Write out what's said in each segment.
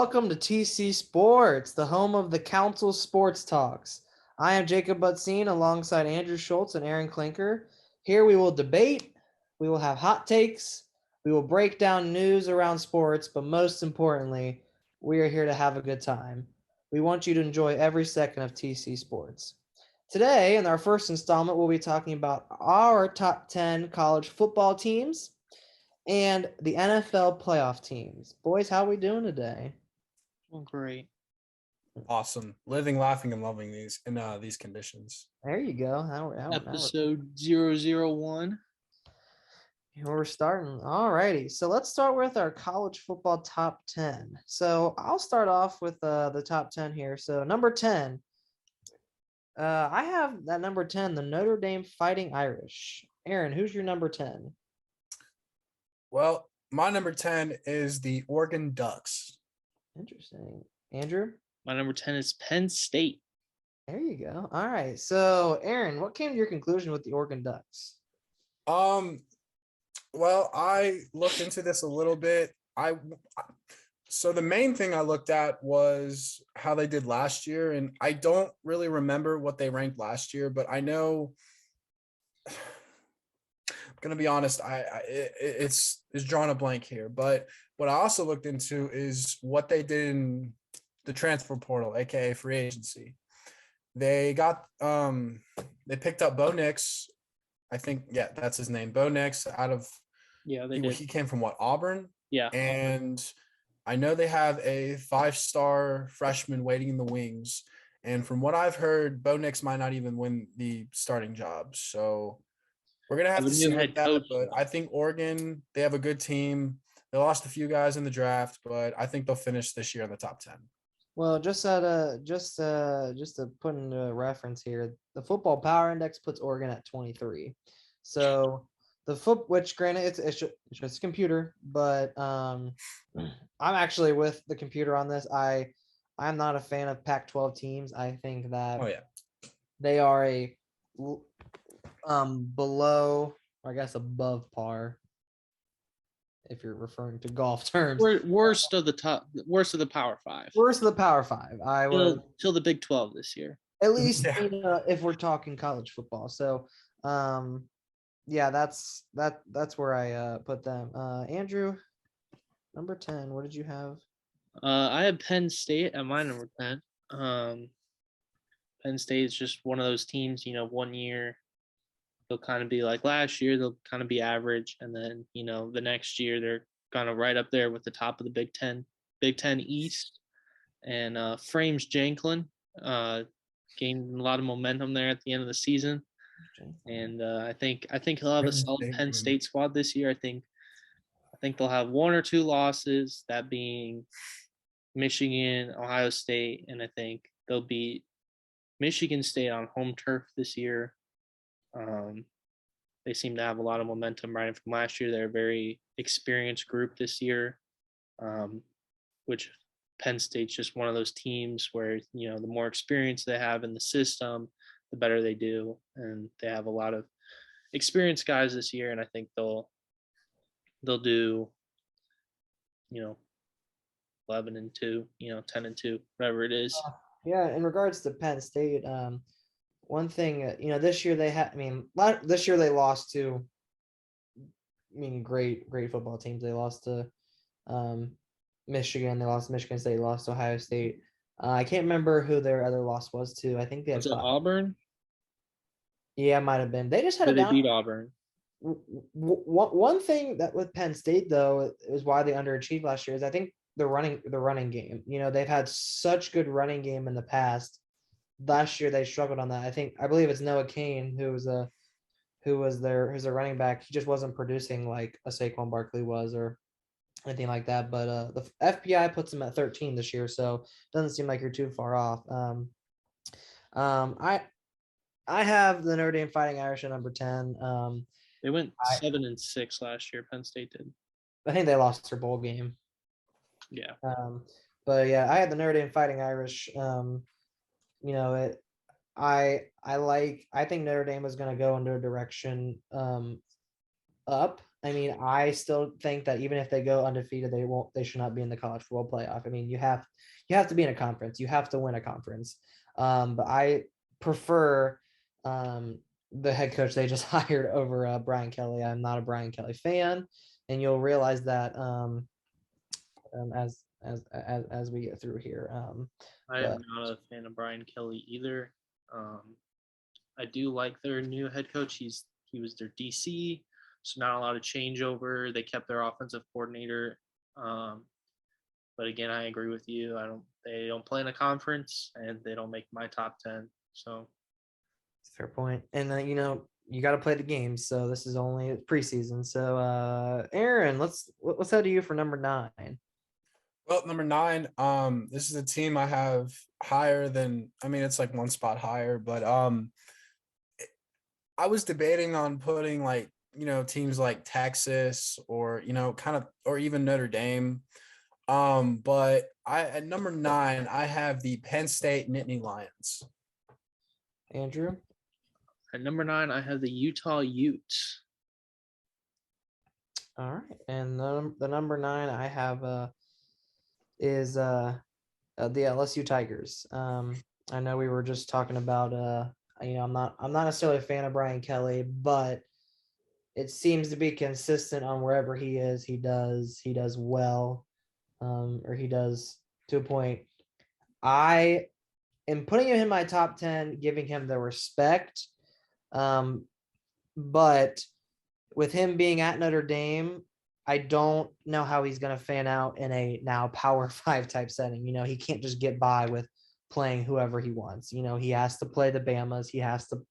welcome to TC Sports, the home of the Council Sports Talks. I am Jacob Butzine alongside Andrew Schultz and Aaron Klinker. Here we will debate, we will have hot takes, we will break down news around sports, but most importantly, we are here to have a good time. We want you to enjoy every second of TC Sports. Today, in our first installment, we'll be talking about our top 10 college football teams and the NFL playoff teams. Boys, how are we doing today? Well, great. Awesome. Living, laughing, and loving these conditions. There you go. Episode 001. We're starting. All righty. So let's start with our college football top 10. So I'll start off with the top 10 here. So number 10, I have that number 10, the Notre Dame Fighting Irish. Aaron, who's your number 10? Well, my number 10 is the Oregon Ducks. Interesting. Andrew? My number 10 is Penn State. There you go. All right. So, Aaron, what came to your conclusion with the Oregon Ducks? Well, I looked into this a little bit. So the main thing I looked at was how they did last year, and I don't really remember what they ranked last year, but I know I'm gonna be honest, it's drawn a blank here. But what I also looked into is what they did in the transfer portal, aka free agency. They got they picked up Bo Nix. I think, yeah, that's his name. Bo Nix he came from what, Auburn? Yeah. And I know they have a 5-star freshman waiting in the wings. And from what I've heard, Bo Nix might not even win the starting job. So we're going to have to see with that. But I think Oregon, they have a good team. They lost a few guys in the draft, but I think they'll finish this year in the top 10. Well, just to put into reference here, the Football Power Index puts Oregon at 23. So which granted it's just a computer, but I'm actually with the computer on this. I'm not a fan of Pac-12 teams. I think that they are a below, or I guess above par, if you're referring to golf terms. Worst of the Power Five. Worst of the Power Five. Till the Big 12 this year. At least if we're talking college football. So that's where I put them. Andrew, number 10. What did you have? I had Penn State at my number 10. Penn State is just one of those teams, 1 year they'll kind of be like last year, they'll kind of be average, and then the next year they're kind of right up there with the top of the Big Ten East. And Frames Janklin gained a lot of momentum there at the end of the season. And I think he'll have a solid Penn State squad this year. I think they'll have 1 or 2 losses, that being Michigan, Ohio State, and I think they'll beat Michigan State on home turf this year. They seem to have a lot of momentum right from last year. They're a very experienced group this year, which Penn State's just one of those teams where, the more experience they have in the system, the better they do. And they have a lot of experienced guys this year, and I think they'll do, 11-2, 10-2, whatever it is. Yeah, in regards to Penn State, one thing, this year this year they lost to, great football teams. They lost to Michigan. They lost to Michigan State. Lost to Ohio State. I can't remember who their other loss was to. I think they had Auburn. Yeah, it might have been. They just had they beat Auburn. One thing that with Penn State though is why they underachieved last year is I think the running game. They've had such good running game in the past. Last year they struggled on that. I believe it's Noah Cain who's their running back. He just wasn't producing like a Saquon Barkley was or anything like that. But the FPI puts him at 13 this year, so it doesn't seem like you're too far off. I have the Notre Dame Fighting Irish at number 10. They went 7-6 last year. Penn State did. I think they lost their bowl game. Yeah. But yeah, I had the Notre Dame Fighting Irish. I think Notre Dame is going to go into a direction up. I mean, I still think that even if they go undefeated, they should not be in the college football playoff. I mean, you have to be in a conference. You have to win a conference. But I prefer the head coach they just hired over Brian Kelly. I'm not a Brian Kelly fan, and you'll realize that as we get through here. I am not a fan of Brian Kelly either. I do like their new head coach. He was their DC, so not a lot of changeover. They kept their offensive coordinator. But again, I agree with you. They don't play in a conference and they don't make my top 10. So fair point. And then you got to play the games. So this is only preseason. So Aaron, let's head to you for number 9. Well, number 9, this is a team I have higher than, I mean, it's like one spot higher, but I was debating on putting teams like Texas or, kind of, or even Notre Dame. But at number 9, I have the Penn State Nittany Lions. Andrew? At number 9, I have the Utah Utes. All right. And the number 9 I have is the LSU Tigers. I know we were just talking about I'm not necessarily a fan of Brian Kelly, but it seems to be consistent on wherever he is. He does well, or he does to a point. I am putting him in my top 10, giving him the respect. But with him being at Notre Dame, I don't know how he's going to fan out in a now Power 5 type setting. He can't just get by with playing whoever he wants. He has to play the Bamas. He has to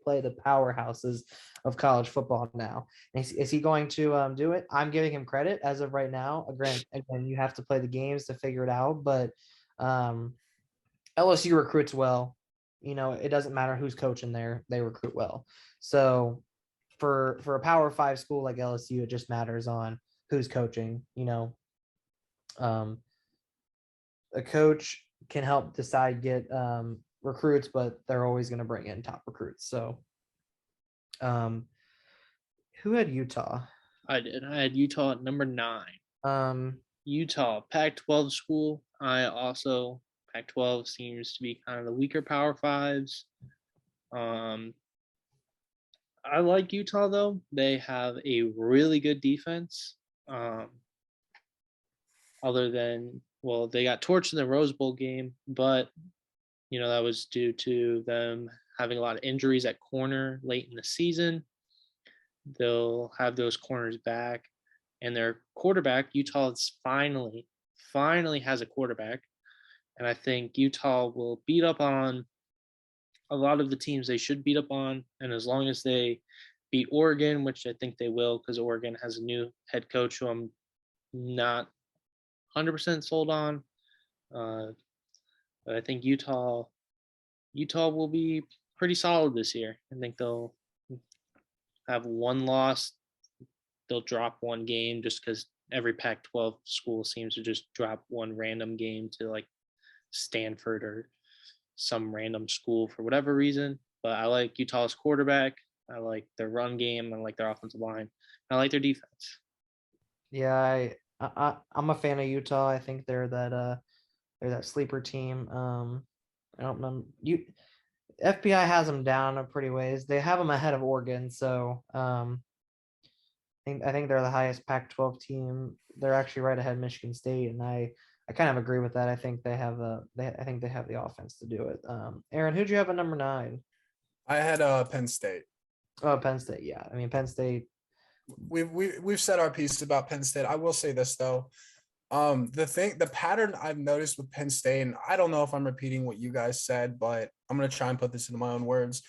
play the powerhouses of college football now. Is he going to do it? I'm giving him credit as of right now. Again, you have to play the games to figure it out, but LSU recruits well. It doesn't matter who's coaching there; they recruit well. So for a Power 5 school like LSU, it just matters on who's coaching. A coach can help get recruits, but they're always going to bring in top recruits. So, who had Utah? I did. I had Utah at number 9. Utah, Pac-12 school. Pac-12 seems to be kind of the weaker Power 5s. I like Utah though. They have a really good defense. Other than, well, they got torched in the Rose Bowl game, but that was due to them having a lot of injuries at corner late in the season. They'll have those corners back, and their quarterback, Utah, finally has a quarterback, and I think Utah will beat up on a lot of the teams they should beat up on, and as long as they beat Oregon, which I think they will, because Oregon has a new head coach who I'm not 100% sold on, but I think Utah will be pretty solid this year. I think they'll have one loss. They'll drop one game just because every Pac-12 school seems to just drop one random game to like Stanford or some random school for whatever reason. But I like Utah's quarterback. I like their run game. I like their offensive line. I like their defense. Yeah, I'm a fan of Utah. I think they're that sleeper team. I don't remember FPI has them down a pretty ways. They have them ahead of Oregon, so I think they're the highest Pac-12 team. They're actually right ahead of Michigan State, and I kind of agree with that. I think they have I think they have the offense to do it. Aaron, who'd you have at number 9? I had Penn State. Oh, Penn State. Yeah, I mean Penn State. We've said our piece about Penn State. I will say this though. The pattern I've noticed with Penn State, and I don't know if I'm repeating what you guys said, but I'm going to try and put this into my own words.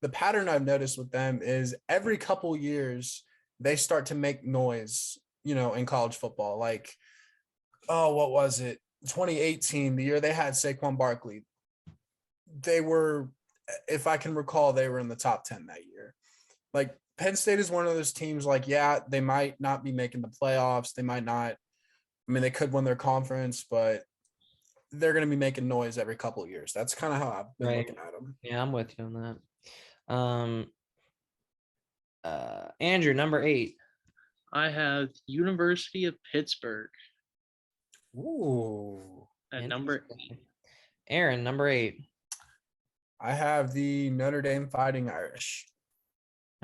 The pattern I've noticed with them is every couple years they start to make noise, in college football. Like, what was it? 2018, the year they had Saquon Barkley. They were, if I can recall, they were in the top 10 that year. Like, Penn State is one of those teams, like, yeah, they might not be making the playoffs. They might not. I mean, they could win their conference, but they're going to be making noise every couple of years. That's kind of how I've been looking at them. Yeah, I'm with you on that. Andrew, number 8. I have University of Pittsburgh Ooh. at number 8. Interesting. Aaron, number 8. I have the Notre Dame Fighting Irish.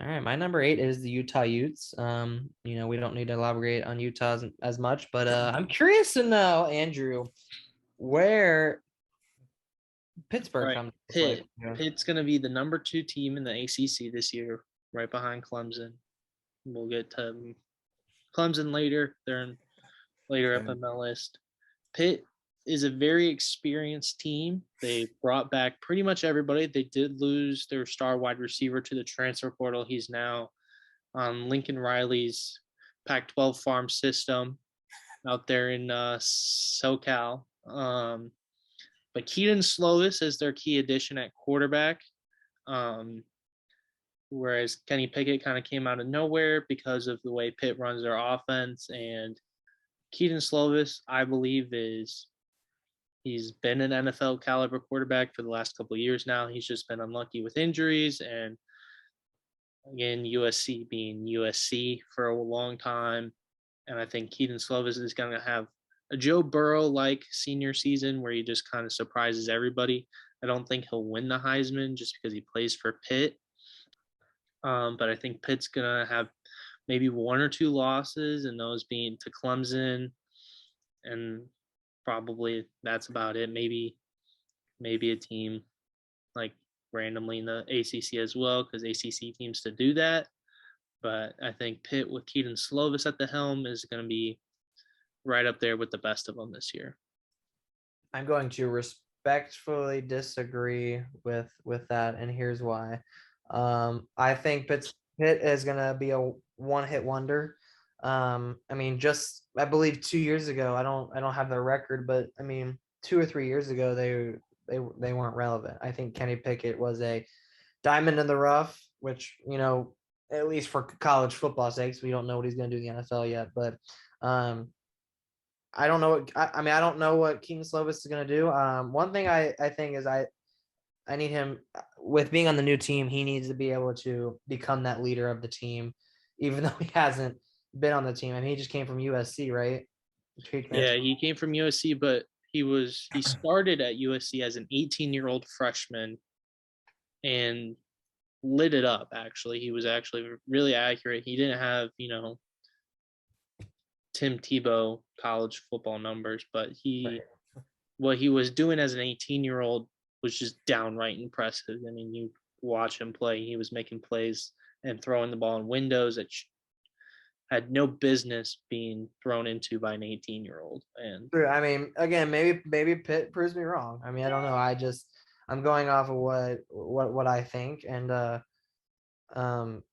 All right, my number 8 is the Utah Utes. We don't need to elaborate on Utah as much, but I'm curious to know, Andrew, where Pittsburgh Right, comes. Pitt. Pitt's going to be the number 2 team in the ACC this year, right behind Clemson. We'll get to Clemson later. They're later up on my list. Pitt is a very experienced team. They brought back pretty much everybody. They did lose their star wide receiver to the transfer portal. He's now on Lincoln Riley's Pac-12 farm system out there in SoCal. But Keaton Slovis is their key addition at quarterback. Whereas Kenny Pickett kind of came out of nowhere because of the way Pitt runs their offense. And Keaton Slovis, I believe, he's been an NFL caliber quarterback for the last couple of years now. He's just been unlucky with injuries. And again, USC being USC for a long time. And I think Keaton Slovis is going to have a Joe Burrow-like senior season where he just kind of surprises everybody. I don't think he'll win the Heisman just because he plays for Pitt. But I think Pitt's going to have maybe 1 or 2 losses, and those being to Clemson, and probably that's about it. Maybe a team like randomly in the ACC as well, because ACC teams to do that. But I think Pitt with Keaton Slovis at the helm is going to be right up there with the best of them this year. I'm going to respectfully disagree with that, and here's why. I think Pitt is going to be a one-hit wonder. I believe 2 years ago, I don't have their record, but 2 or 3 years ago, they weren't relevant. I think Kenny Pickett was a diamond in the rough, which, at least for college football sakes, we don't know what he's going to do in the NFL yet, but I don't know I don't know what Keaton Slovis is going to do. One thing I think is I need him, with being on the new team, he needs to be able to become that leader of the team, even though he hasn't been on the team. He just came from USC, right? Yeah, he came from USC, but he started at USC as an 18-year-old freshman and lit it up, actually. He was actually really accurate. He didn't have, Tim Tebow college football numbers, but what he was doing as an 18-year-old was just downright impressive. You watch him play, he was making plays and throwing the ball in windows that had no business being thrown into by an 18-year-old. And again, maybe Pitt proves me wrong. I don't know. I'm going off of what I think, and I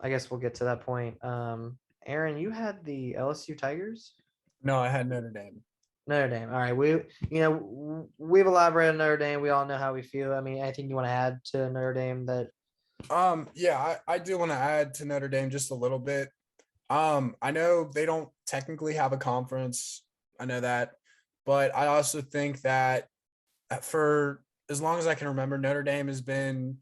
guess we'll get to that point. Aaron, you had the LSU Tigers? No, I had Notre Dame. Notre Dame. All right. We've elaborated on Notre Dame. We all know how we feel. Anything you want to add to Notre Dame that? Yeah, I do want to add to Notre Dame just a little bit. I know they don't technically have a conference. I know that, but I also think that for as long as I can remember, Notre Dame has been,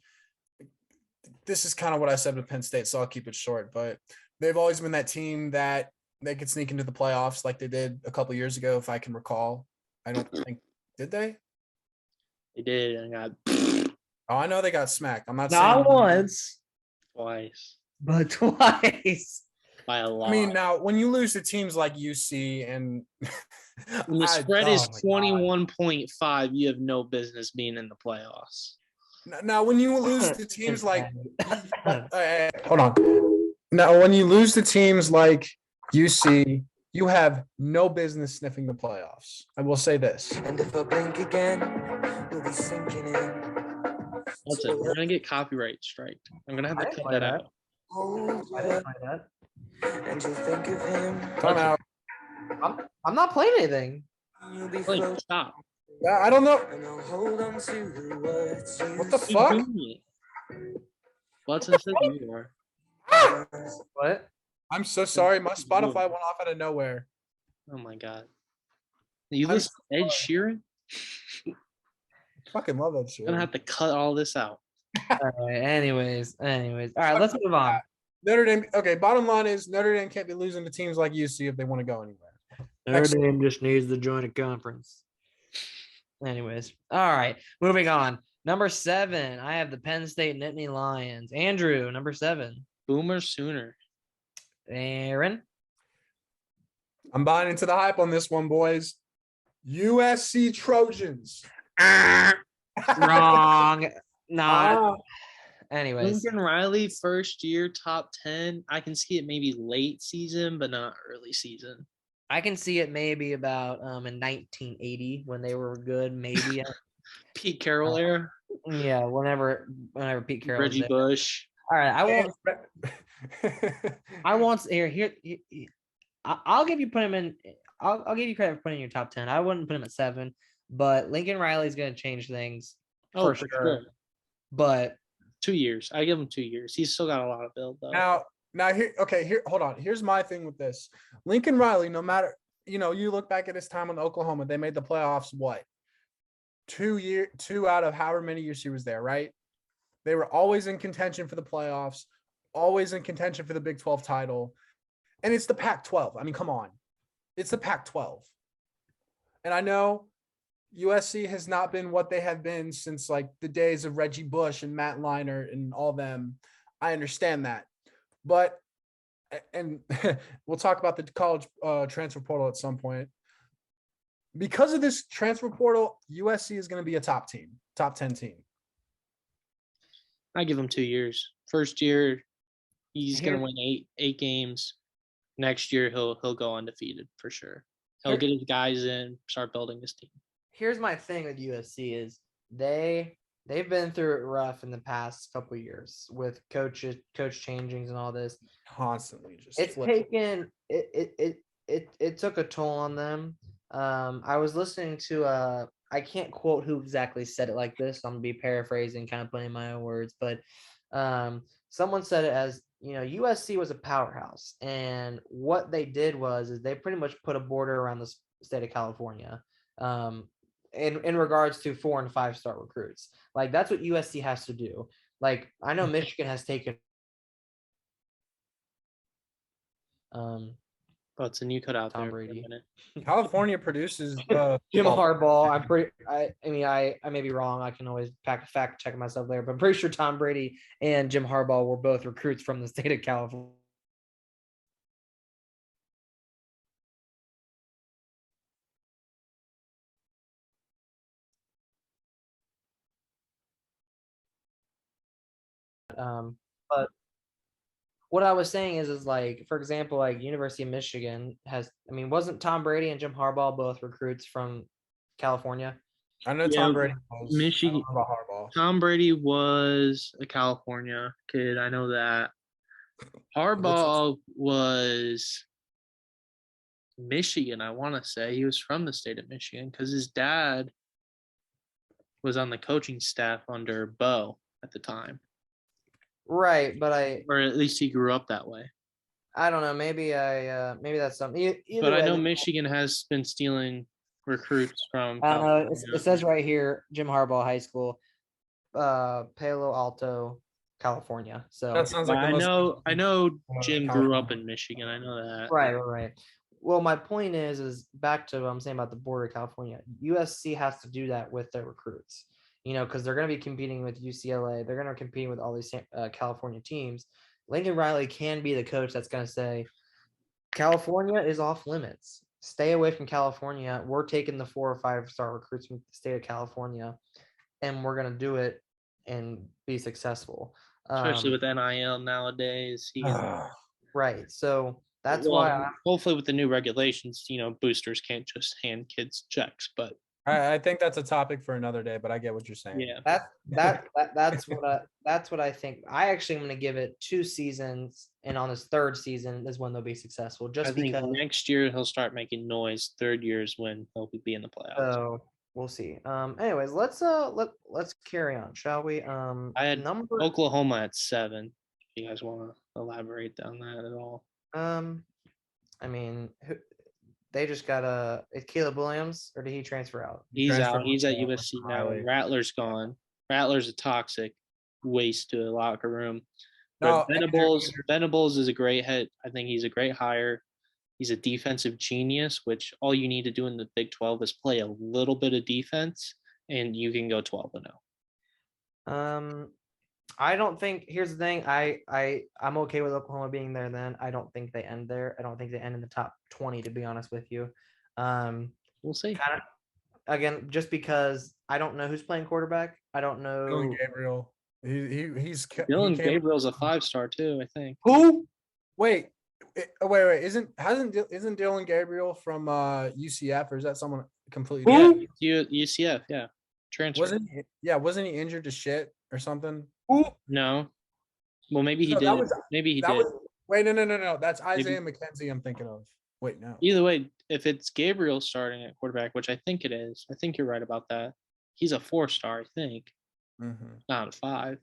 this is kind of what I said with Penn State, so I'll keep it short, but they've always been that team that they could sneak into the playoffs like they did a couple years ago, if I can recall. I don't think, did they? They did, and got. Oh, I know they got smacked. I'm not saying once, twice, but twice by a lot. Now when you lose to teams like UC and when the spread is 21.5, you have no business being in the playoffs. Now, when you lose to teams like, hold on. Now, when you lose to teams like UC, you have no business sniffing the playoffs. I will say this. And if I blink again, you'll be sinking in. That's it. We're gonna get copyright strike. I'm gonna have to cut that out. I didn't find that. And you think of him. Time out. I'm not playing anything. Stop. I don't know. What the fuck? What's inside you are? What? I'm so sorry. My Spotify went off out of nowhere. Oh my god. You listen to Ed Sheeran? Fucking love that shit. I'm gonna have to cut all this out. All right. Anyways. All right, let's move on. Notre Dame. Okay, bottom line is Notre Dame can't be losing to teams like UC if they want to go anywhere. Notre Dame just needs to join a conference. Anyways, all right, moving on. Number 7, I have the Penn State Nittany Lions. Andrew, number 7. Boomer Sooner. Aaron. I'm buying into the hype on this one, boys. USC Trojans. Wrong. Not. Anyways, Lincoln Riley, first year, top 10. I can see it maybe late season, but not early season. I can see it maybe about in 1980 when they were good, maybe. Pete Carroll era. Yeah, whenever Pete Carroll was Reggie there. Bush. All right, I'll give you put him in. I'll give you credit for putting in your top 10. I wouldn't put him at 7, but Lincoln Riley's going to change things for sure. But 2 years. I give him 2 years. He's still got a lot of build though. Now here, hold on. Here's my thing with this. Lincoln Riley, no matter, you look back at his time in Oklahoma, they made the playoffs, what? 2 out of however many years he was there, right? They were always in contention for the playoffs, always in contention for the Big 12 title. And it's the Pac-12. I mean, come on. It's the Pac-12. And I know USC has not been what they have been since like the days of Reggie Bush and Matt Leinart and all them. I understand that. But, and we'll talk about the college transfer portal at some point. Because of this transfer portal, USC is going to be a top 10 team. I give him 2 years. First year, he's going to win eight games. Next year, he'll go undefeated for sure. He'll get his guys in, start building his team. Here's my thing with USC is they've been through it rough in the past couple of years with coach changings and all this. Constantly just it's taken it took a toll on them. I was listening to I can't quote who exactly said it like this. So I'm gonna be paraphrasing, kind of putting my own words, but someone said it as, USC was a powerhouse, and what they did is they pretty much put a border around the state of California. In regards to 4 and 5 star recruits, like that's what USC has to do. Like I know Michigan has taken. But you cut out Tom there Brady. for a minute. California produces Jim Harbaugh. I may be wrong. I can always fact check myself there, but I'm pretty sure Tom Brady and Jim Harbaugh were both recruits from the state of California. But what I was saying is like, for example, like University of Michigan wasn't Tom Brady and Jim Harbaugh both recruits from California? I know Tom Brady was. Michigan. I don't know about Harbaugh. Tom Brady was a California kid. I know that. Harbaugh was Michigan, I want to say. He was from the state of Michigan because his dad was on the coaching staff under Bo at the time. Right, or at least he grew up that way. I don't know. Maybe that's something. But I know Michigan has been stealing recruits from. I don't know. It says right here, Jim Harbaugh High School, Palo Alto, California. So that sounds like I know Jim grew up in Michigan. I know that. Right. Well, my point is back to what I'm saying about the border of California. USC has to do that with their recruits, because they're going to be competing with UCLA. They're going to compete with all these California teams. Lincoln Riley can be the coach that's going to say, California is off limits. Stay away from California. We're taking the 4 or 5 star recruits from the state of California, and we're going to do it and be successful. Especially with NIL nowadays. Right. So that's why. Hopefully, with the new regulations, boosters can't just hand kids checks. But I think that's a topic for another day. But I get what you're saying. Yeah. That's what I think. I actually am going to give it 2 seasons, and on his 3rd season is when they'll be successful. Just because next year he'll start making noise. 3rd year is when he'll be in the playoffs. So we'll see. Anyways, let's carry on, shall we? I had Oklahoma at 7. If you guys want to elaborate on that at all? They just got Caleb Williams, or did he transfer out? He's out. He's at USC now. Rattler's gone. Rattler's a toxic waste to the locker room. But No, Andrew, Venables is a great head. I think he's a great hire. He's a defensive genius, which all you need to do in the Big 12 is play a little bit of defense, and you can go 12-0. I don't think. Here's the thing. I'm okay with Oklahoma being there. Then I don't think they end there. I don't think they end in the top 20. To be honest with you, We'll see. kind of again just because I don't know who's playing quarterback. I don't know Dylan Gabriel. Dylan Gabriel's a 5-star too, I think. who. Wait. Wait. Isn't Dylan Gabriel from UCF, or is that someone completely Who? different? UCF, yeah. Transfer. Wasn't he injured to shit or something? No. Well, maybe he No, did. that was- Maybe he That did. was wait, no. That's Isaiah McKenzie I'm thinking of. Wait, no. Either way, if it's Gabriel starting at quarterback, which I think it is, I think you're right about that. He's a 4-star, I think, Mhm. not a 5.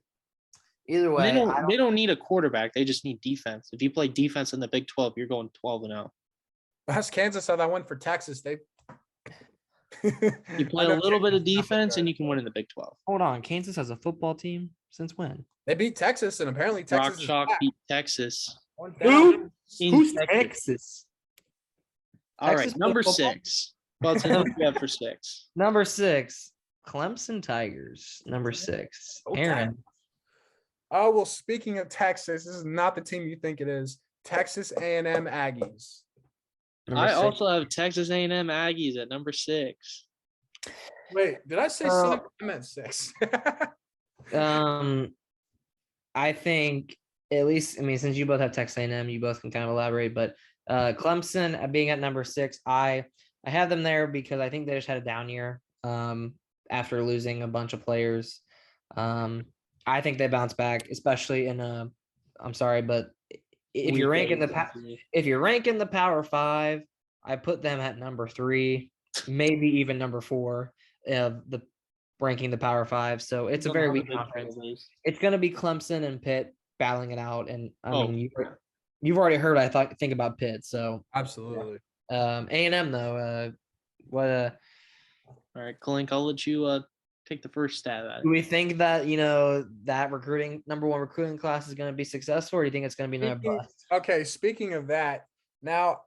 Either And way, they don't need a quarterback. They just need defense. If you play defense in the Big 12, you're going 12-0. Ask Kansas how that went for Texas. They You play a little bit of defense, and you can win in the Big 12. hold on. Kansas has a football team since when? They beat Texas, and apparently Texas Rock is Chalk back. beat Texas. One down. Who's Texas. Texas? All right, Texas number football? 6. What's in you have for 6? Number 6, Clemson Tigers. Number 6, Oh, Aaron. Oh, well, speaking of Texas, this is not the team you think it is. Texas A&M Aggies. Number I 6. also have Texas A&M Aggies at number 6. Wait, did I say 7? I meant 6. I think at least, I mean, since you both have Texas A&M, you both can kind of elaborate. But Clemson being at number 6, I have them there because I think they just had a down year after losing a bunch of players. I think they bounce back, especially in I'm sorry, but if you're ranking the Power 5, I put them at number 3, maybe even number 4 of the ranking the Power 5. So it's a very weak conference. It's going to be Clemson and Pitt battling it out, and I mean you've already heard think about Pitt. So Absolutely. A&M though, what All right, Kalink, I'll let you take the first stab at do it. we think that that number 1 recruiting class is going to be successful, or do you think it's going to be another bust? Okay, speaking of that, now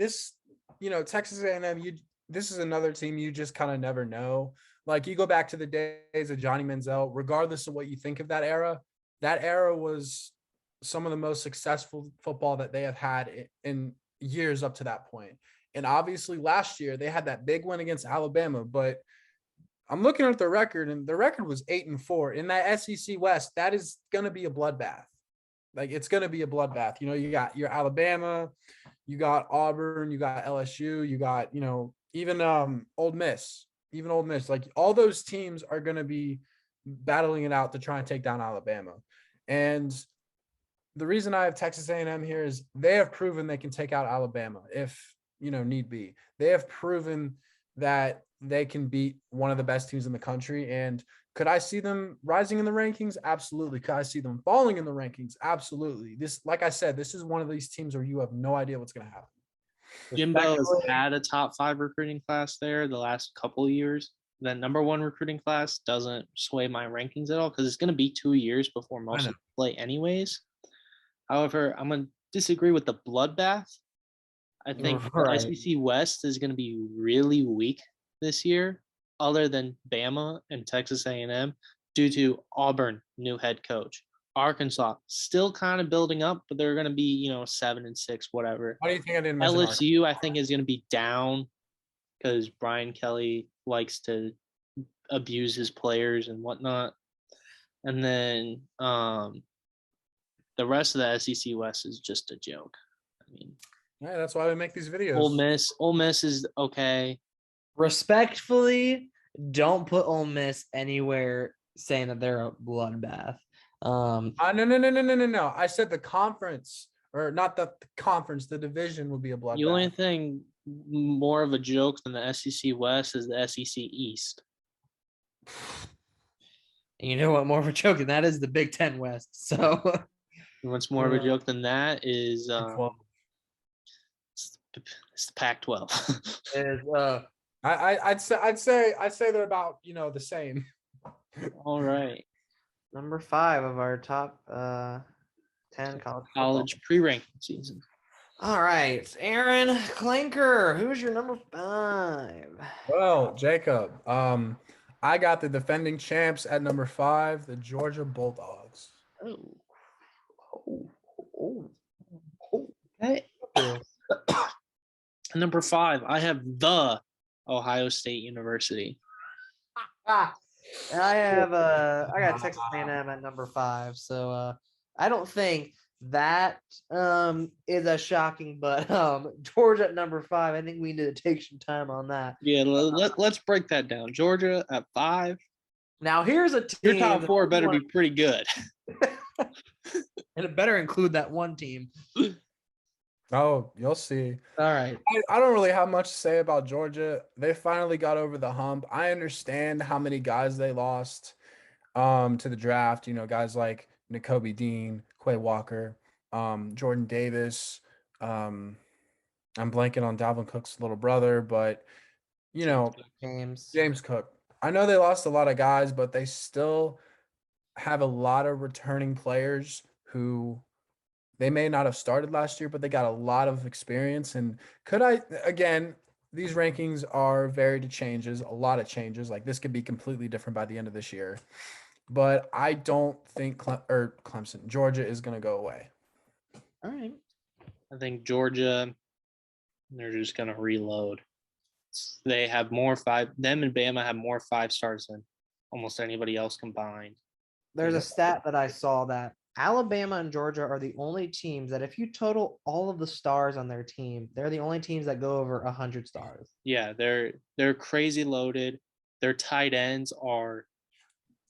Texas A&M, this is another team you just kind of never know. Like, you go back to the days of Johnny Manziel, regardless of what you think of that era was some of the most successful football that they have had in years up to that point. And obviously last year they had that big win against Alabama, but I'm looking at the record, and the record was 8-4 in that SEC West. That is going to be a bloodbath. Like, it's going to be a bloodbath. You got your Alabama, you got Auburn, you got LSU, you got, even Ole Miss. Like, all those teams are going to be battling it out to try and take down Alabama. And the reason I have Texas A&M here is they have proven they can take out Alabama if, need be. They have proven that they can beat one of the best teams in the country. And could I see them rising in the rankings? Absolutely. Could I see them falling in the rankings? Absolutely. Like I said, this is one of these teams where you have no idea what's going to happen. Jimbo has had a top 5 recruiting class there the last couple of years. That number 1 recruiting class doesn't sway my rankings at all because it's going to be 2 years before most of them play anyways. However, I'm going to disagree with the bloodbath. I think the SEC West is going to be really weak this year, other than Bama and Texas A&M, due to Auburn, new head coach. Arkansas still kind of building up, but they're going to be 7-6, whatever. Why do you think I didn't mention LSU? I think is going to be down because Brian Kelly likes to abuse his players and whatnot. And then the rest of the SEC West is just a joke. I mean, yeah, that's why we make these videos. Ole Miss is okay. Respectfully, don't put Ole Miss anywhere saying that they're a bloodbath. No. I said the conference, or not the conference, the division would be a bloodbath. The only thing more of a joke than the SEC West is the SEC East. And you know what? More of a joke than that is the Big Ten West. So, what's more of a joke than that is it's the Pac-12. I'd say they're about the same. All right. Number 5 of our top 10 college football. College pre-ranking season. All right, Aaron Clinker, who's your number 5? Well, Jacob, I got the defending champs at number 5, the Georgia Bulldogs. Okay. Number 5, I have the Ohio State University. And I got Texas A&M at number 5. So I don't think that is as shocking, but Georgia at number 5. I think we need to take some time on that. Yeah, let's break that down. Georgia at 5. Now here's a team. Your top 4 better be pretty good. And it better include that one team. Oh, you'll see. All right. I don't really have much to say about Georgia. They finally got over the hump. I understand how many guys they lost to the draft. You know, guys like Nakobe Dean, Quay Walker, Jordan Davis. I'm blanking on Dalvin Cook's little brother, but you know, James Cook. I know they lost a lot of guys, but they still have a lot of returning players who they may not have started last year, but they got a lot of experience. And these rankings are varied to changes, a lot of changes. Like this could be completely different by the end of this year. But I don't think Georgia is going to go away. All right. I think Georgia, they're just going to reload. They have them and Bama have more 5 stars than almost anybody else combined. There's a stat that I saw that Alabama and Georgia are the only teams that if you total all of the stars on their team, they're the only teams that go over 100 stars. Yeah, they're crazy loaded. Their tight ends are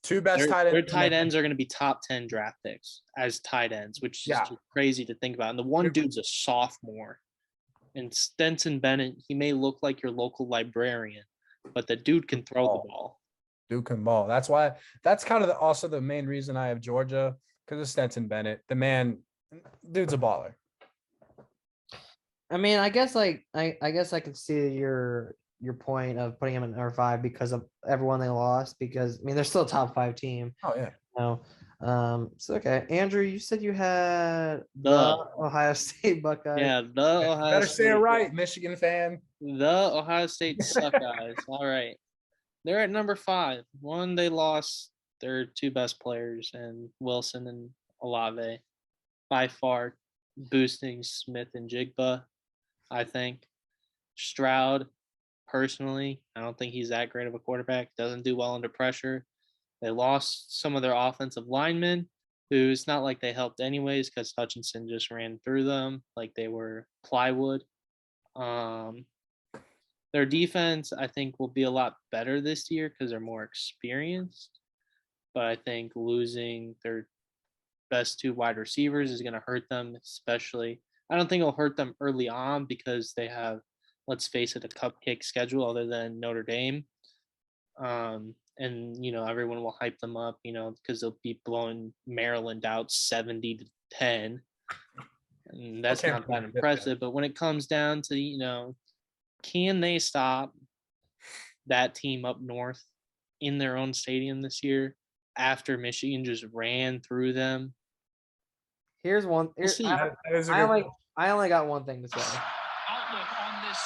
two best tight ends. Their tight ends are going to be top 10 draft picks as tight ends, which is just crazy to think about. And the one dude's a sophomore. And Stetson Bennett, he may look like your local librarian, but the dude can throw the ball. Dude can ball. That's kind of also the main reason I have Georgia, because of Stetson Bennett. The man, dude's a baller. I mean, I guess I guess I can see your point of putting him in R5 because of everyone they lost. Because I mean, they're still a top 5 team. Oh yeah. No. So okay, Andrew, you said you had the Ohio State Buckeyes. Yeah, the Ohio better State. say it right, Michigan fan. The Ohio State Buckeyes. All right. They're at number 5. One, they lost their 2 best players, and Wilson and Olave, by far boosting Smith and Jigba, I think. Stroud, personally, I don't think he's that great of a quarterback. Doesn't do well under pressure. They lost some of their offensive linemen, who it's not like they helped anyways because Hutchinson just ran through them like they were plywood. Their defense, I think, will be a lot better this year because they're more experienced. But I think losing their best 2 wide receivers is going to hurt them, especially. I don't think it'll hurt them early on because they have, let's face it, a cupcake schedule other than Notre Dame. And, you know, everyone will hype them up, you know, because they'll be blowing Maryland out 70-10. And that's not that impressive. But when it comes down to, you know, can they stop that team up north in their own stadium this year after Michigan just ran through them? Here's one. I only got one thing to say. Outlook on this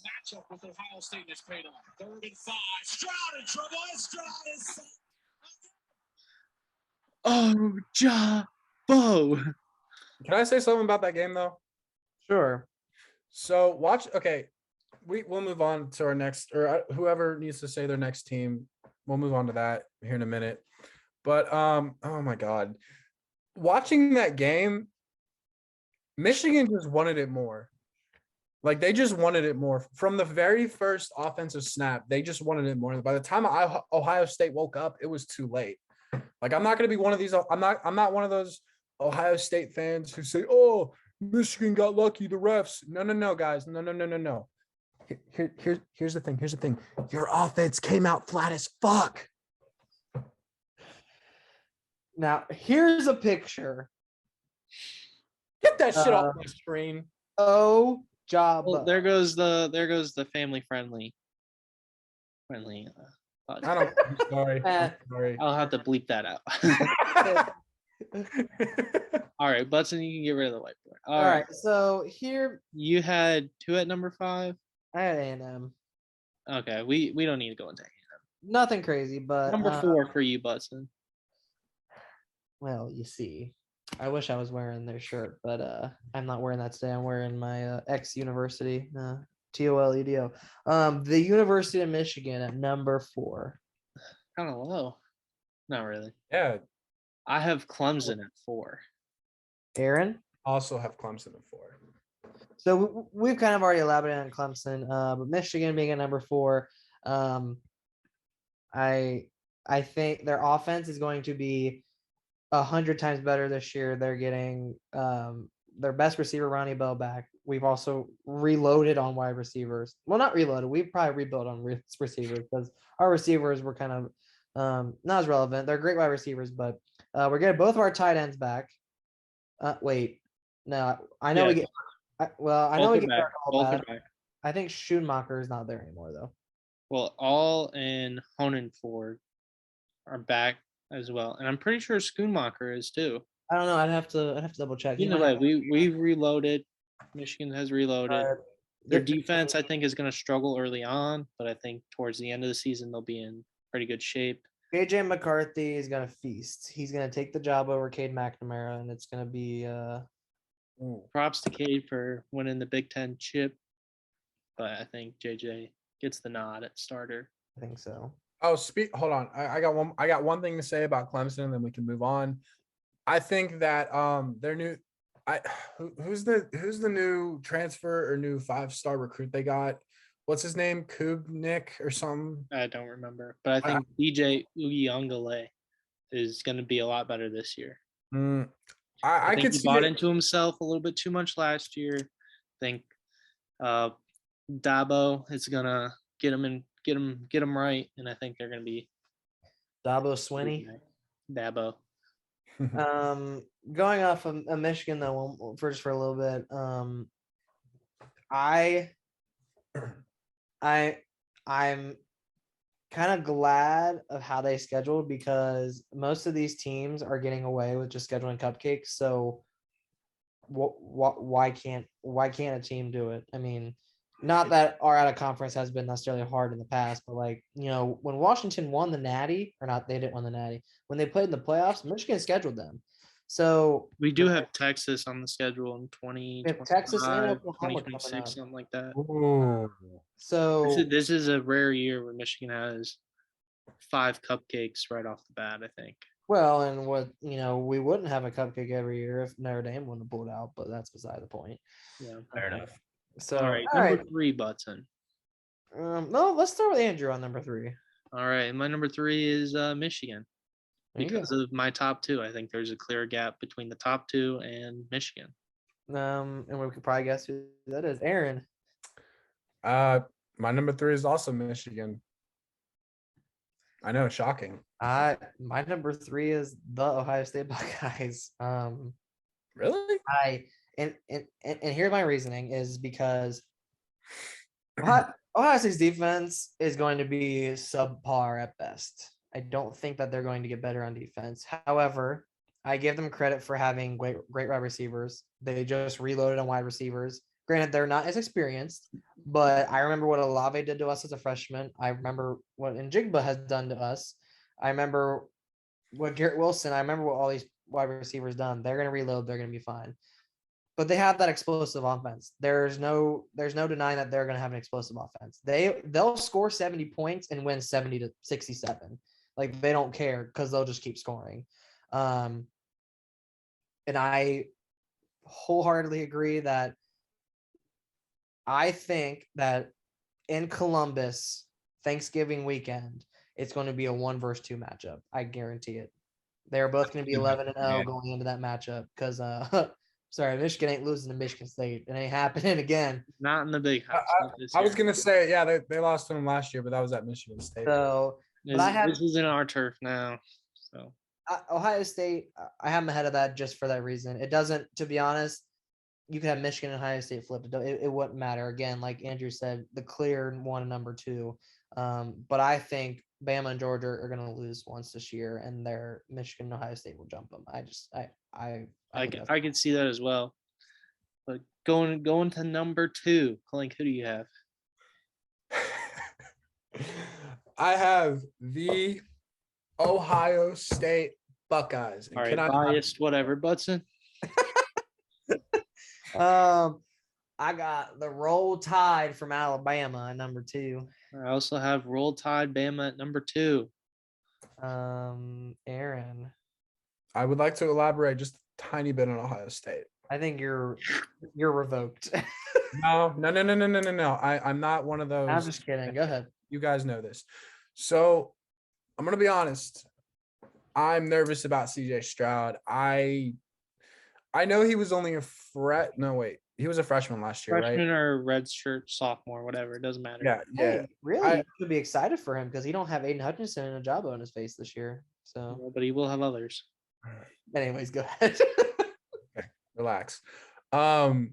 matchup with Ohio State has paid off. 3rd and 5. Stroud in trouble. Stroud is. Oh, Jabo. Can I say something about that game though? Sure. So we'll move on to our next, or whoever needs to say their next team. We'll move on to that here in a minute. But oh my God, watching that game, Michigan just wanted it more. Like they just wanted it more from the very first offensive snap. They just wanted it more. By the time Ohio State woke up, it was too late. Like I'm not going to be one of these. I'm not one of those Ohio State fans who say, "Oh, Michigan got lucky, the refs." No, guys. No. Here's the thing. Your offense came out flat as fuck. Now, here's a picture. Get that shit off my screen. Oh, job. Well, there goes the family friendly. I'm sorry. I'll have to bleep that out. All right, Butson, you can get rid of the whiteboard. All right. So here You had 2 at number 5. I had A&M. Okay, we don't need to go into Nothing crazy, but number 4 for you, Butson. well, you see, I wish I was wearing their shirt, but I'm not wearing that today. I'm wearing my ex university, TOLEDO. The University of Michigan at number 4. Kind of low. Not really. Yeah, I have Clemson at 4. Aaron? also have Clemson at 4. So we've kind of already elaborated on Clemson, but Michigan being at number 4, I think their offense is going to be 100 times better this year. They're getting their best receiver, Ronnie Bell, back. We've also reloaded on wide receivers. Well, not reloaded. We've probably rebuilt on receivers because our receivers were kind of not as relevant. They're great wide receivers, but we're getting both of our tight ends back. Wait, no, I know we Yeah. get. I know Both we are get back. all Both bad. are back. I think Schoonmaker is not there anymore, though. Well, All and Honenford are back as well, and I'm pretty sure Schoonmaker is too. I don't know. I'd have to double check. Either way, we've reloaded. Michigan has reloaded. Their defense, I think, is going to struggle early on, but I think towards the end of the season they'll be in pretty good shape. KJ McCarthy is gonna feast. He's gonna take the job over Cade McNamara, and it's gonna be Props to Cade for winning the Big Ten chip, but I think JJ gets the nod at starter. I think so. Oh, hold on. I got one thing to say about Clemson, and then we can move on. I think that their new who's the new transfer or new 5-star recruit they got? What's his name? Kubnik or something? I don't remember, but I think DJ Uyunglele is going to be a lot better this year. I think could he see bought it. into himself a little bit too much last year. I think Dabo is gonna get him right, and I think they're gonna be Dabo Swinney. Dabo. Going off of Michigan though, for a little bit. I'm kind of glad of how they scheduled because most of these teams are getting away with just scheduling cupcakes. So why can't a team do it? I mean, not that our out of conference has been necessarily hard in the past, but like, you know, when Washington won the Natty, or not, they didn't win the Natty. When they played in the playoffs, Michigan scheduled them. So we do have Texas on the schedule in 2025, Texas and Oklahoma 2026, something like that. Ooh. So This is a rare year where Michigan has 5 cupcakes right off the bat, I think. well, and what, you know, we wouldn't have a cupcake every year if Notre Dame wouldn't have pulled out, but that's beside the point. Yeah. Fair enough. So all right, number 3, Butson. No, let's start with Andrew on number 3. All right, my number 3 is Michigan. Because of my top 2, I think there's a clear gap between the top 2 and Michigan. And we could probably guess who that is. Aaron. My number 3 is also Michigan. I know, shocking. My number 3 is the Ohio State Buckeyes. Really? And here's my reasoning is because Ohio State's defense is going to be subpar at best. I don't think that they're going to get better on defense. However, I give them credit for having great wide receivers. They just reloaded on wide receivers. Granted, they're not as experienced, but I remember what Olave did to us as a freshman. I remember what Njigba has done to us. I remember what Garrett Wilson. I remember what all these wide receivers done. They're going to reload. They're going to be fine. But they have that explosive offense. There's no denying that they're going to have an explosive offense. They'll score 70 points and win 70-67. Like, they don't care because they'll just keep scoring. And I wholeheartedly agree that I think that in Columbus, Thanksgiving weekend, it's going to be a 1 versus 2 matchup. I guarantee it. They're both going to be 11-0 going into that matchup because sorry, Michigan ain't losing to Michigan State. It ain't happening again. Not in the big house. I was going to say, yeah, they lost to them last year, but that was at Michigan State. So, this is in our turf now. So Ohio State, I have them ahead of that just for that reason. It doesn't, to be honest, you could have Michigan and Ohio State flipped. It wouldn't matter. Again, like Andrew said, the clear 1 and number 2. But I think Bama and Georgia are going to lose once this year, and their Michigan and Ohio State will jump them. I think that's I could see that as well. But going to number 2, Clink, who do you have? I have the Ohio State Buckeyes. And All right, biased, whatever, Butson. I got the Roll Tide from Alabama at number 2. I also have Roll Tide Bama at number 2. Aaron, I would like to elaborate just a tiny bit on Ohio State. I think you're revoked. No. I'm not one of those. I'm just kidding. Go ahead. You guys know this. So I'm gonna be honest. I'm nervous about CJ Stroud. I know he was only he was a freshman last year, Freshman right? or red shirt sophomore, whatever. It doesn't matter. Yeah. Hey, really, you should be excited for him because he don't have Aiden Hutchinson and a job on his face this year. So, But he will have others. anyways, go ahead. Okay, relax. I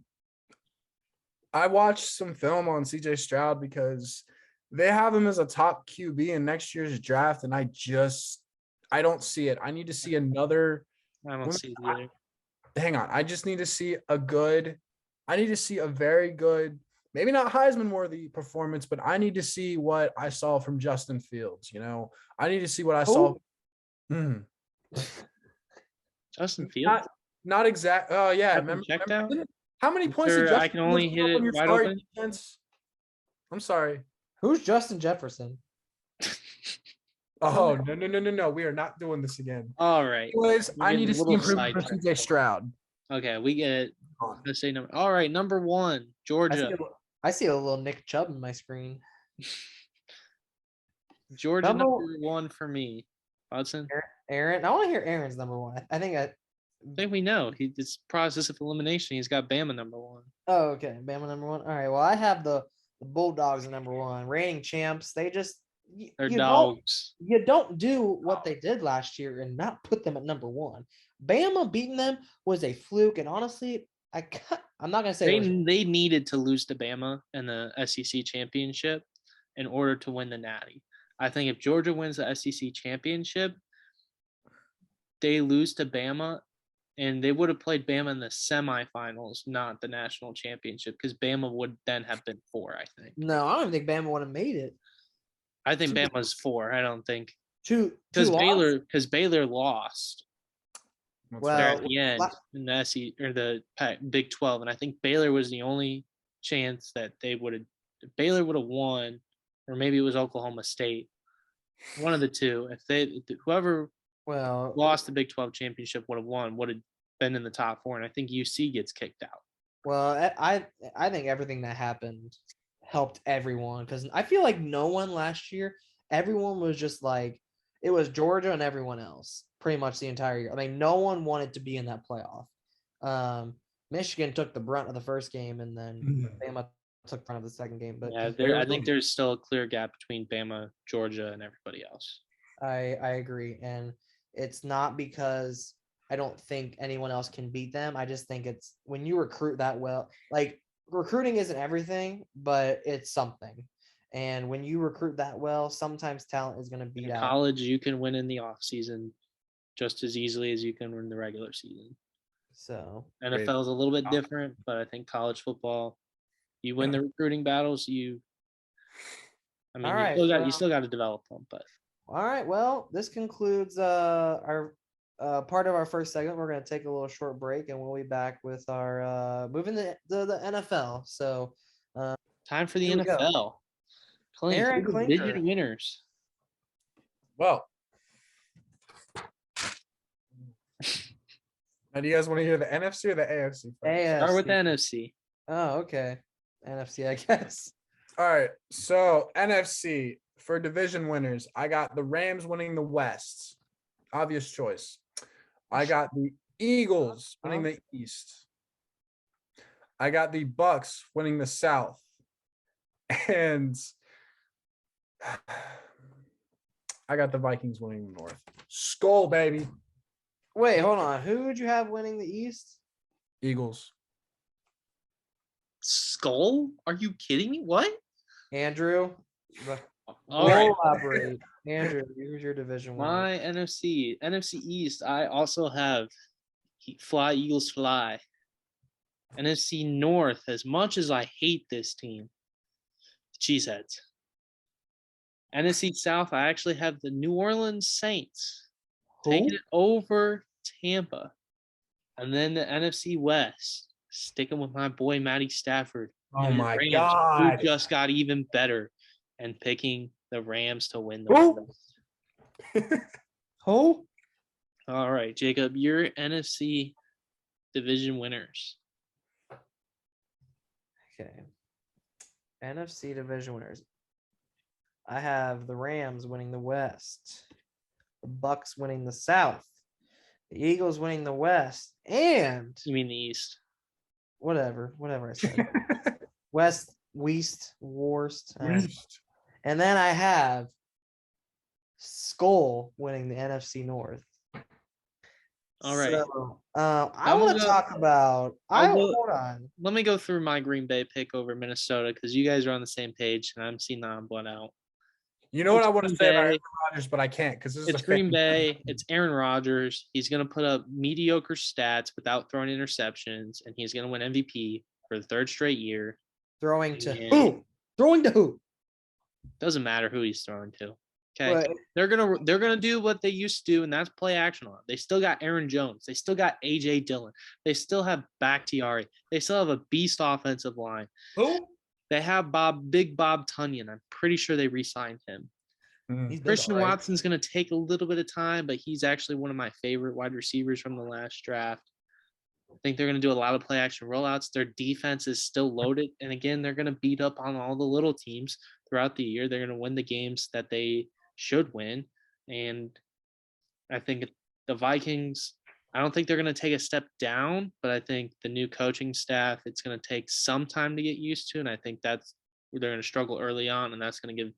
watched some film on CJ Stroud because they have him as a top QB in next year's draft, and I don't see it. I need to see another. I don't see it either. Hang on. I just need to see a very good, maybe not Heisman worthy performance, but I need to see what I saw from Justin Fields. I need to see what I saw. Justin Fields? Not exact. Oh yeah. Remember checked out? How many points Sure, did Justin I can only Fields hit put up it on your wide starting open. defense? I'm sorry. Who's Justin Jefferson? Oh no. We are not doing this again. All right. Anyways, We're I getting need to a see little improvement from sidetracked. CJ Stroud. Okay, we get it. Let's say number. All right, number 1, Georgia. I see a little Nick Chubb in my screen. Georgia Number- number 1 for me. Hudson. Aaron, I want to hear Aaron's number 1. I think I think we know. It's process of elimination. He's got Bama number 1. Oh, okay. Bama number 1. All right. Well, I have the Bulldogs at number 1. Reigning champs. They just They're you dogs. you don't do what they did last year and not put them at number 1. Bama beating them was a fluke, and honestly, I'm not gonna say They needed to lose to Bama in the SEC championship in order to win the Natty. I think if Georgia wins the SEC championship, they lose to Bama, and they would have played Bama in the semifinals, not the national championship, because Bama would then have been 4, I think. No, I don't even think Bama would have made it. I think Bama's 4. I don't think Because Baylor lost Well, there at the end in the SEC or the Big 12, and I think Baylor was the only chance that Baylor would have won, or maybe it was Oklahoma State, one of the two. Whoever lost the Big 12 championship would have been in the top 4, and I think UC gets kicked out. Well, I think everything that happened helped everyone, because I feel like no one last year, everyone was just like, it was Georgia and everyone else pretty much the entire year. I mean, no one wanted to be in that playoff. Michigan took the brunt of the first game, and then Bama took front of the second game. But yeah, I think there's still a clear gap between Bama, Georgia, and everybody else. I agree, and it's not because I don't think anyone else can beat them. I just think it's when you recruit that well, like recruiting isn't everything, but it's something. And when you recruit that well, sometimes talent is going to beat in out. College, you can win in the off season just as easily as you can win the regular season. So NFL is a little bit different, but I think college football, you win the recruiting battles. You still got to develop them. But all right, well, this concludes our part of our first segment. We're going to take a little short break, and we'll be back with our moving the NFL. So time for the here we go. NFL. Aaron Clinker. Division winners. Well, now do you guys want to hear the NFC or the AFC first? Start with the NFC. Oh, okay. NFC, I guess. All right. So NFC for division winners, I got the Rams winning the West. Obvious choice. I got the Eagles winning the East. I got the Bucks winning the South. And I got the Vikings winning the North. Skull, baby. Wait, hold on. Who would you have winning the East? Eagles. Skull? Are you kidding me? What? Andrew. All right. Elaborate. Andrew, who's your division winner? My NFC East, I also have Fly Eagles Fly. NFC North, as much as I hate this team, the Cheeseheads. NFC South, I actually have the New Orleans Saints taking Who? it over Tampa. And then the NFC West, sticking with my boy Matty Stafford. Oh and the my Rams, God. who just got even better, and picking the Rams to win the Who? West. Who? All right, Jacob, your NFC division winners. Okay. NFC division winners. I have the Rams winning the West, the Bucks winning the South, the Eagles winning the West, and You mean the East? whatever I said. West, Worst. Worst. And then I have Skull winning the NFC North. All right. So, I I'm want to gonna go- talk about. Hold on. Let me go through my Green Bay pick over Minnesota because you guys are on the same page and I'm seeing that I'm blown out. You know what I want to Green say about Bay. Aaron Rodgers, but I can't because this is It's a Green fake- Bay. It's Aaron Rodgers. He's going to put up mediocre stats without throwing interceptions, and he's going to win MVP for the third straight year. Throwing to Yeah. who? Throwing to who? Doesn't matter who he's throwing to. Okay. But They're gonna do what they used to do, and that's play action on. They still got Aaron Jones. They still got AJ Dillon. They still have Bakhtiari. They still have a beast offensive line. Who? They have Big Bob Tunyon. I'm pretty sure they re-signed him. he's big, Christian all right. Watson's gonna take a little bit of time, but he's actually one of my favorite wide receivers from the last draft. I think they're gonna do a lot of play action rollouts. Their defense is still loaded, and again, they're gonna beat up on all the little teams throughout the year. They're gonna win the games that they should win. And I think the Vikings, I don't think they're going to take a step down, but I think the new coaching staff, it's going to take some time to get used to. And I think that's where they're going to struggle early on. And that's going to give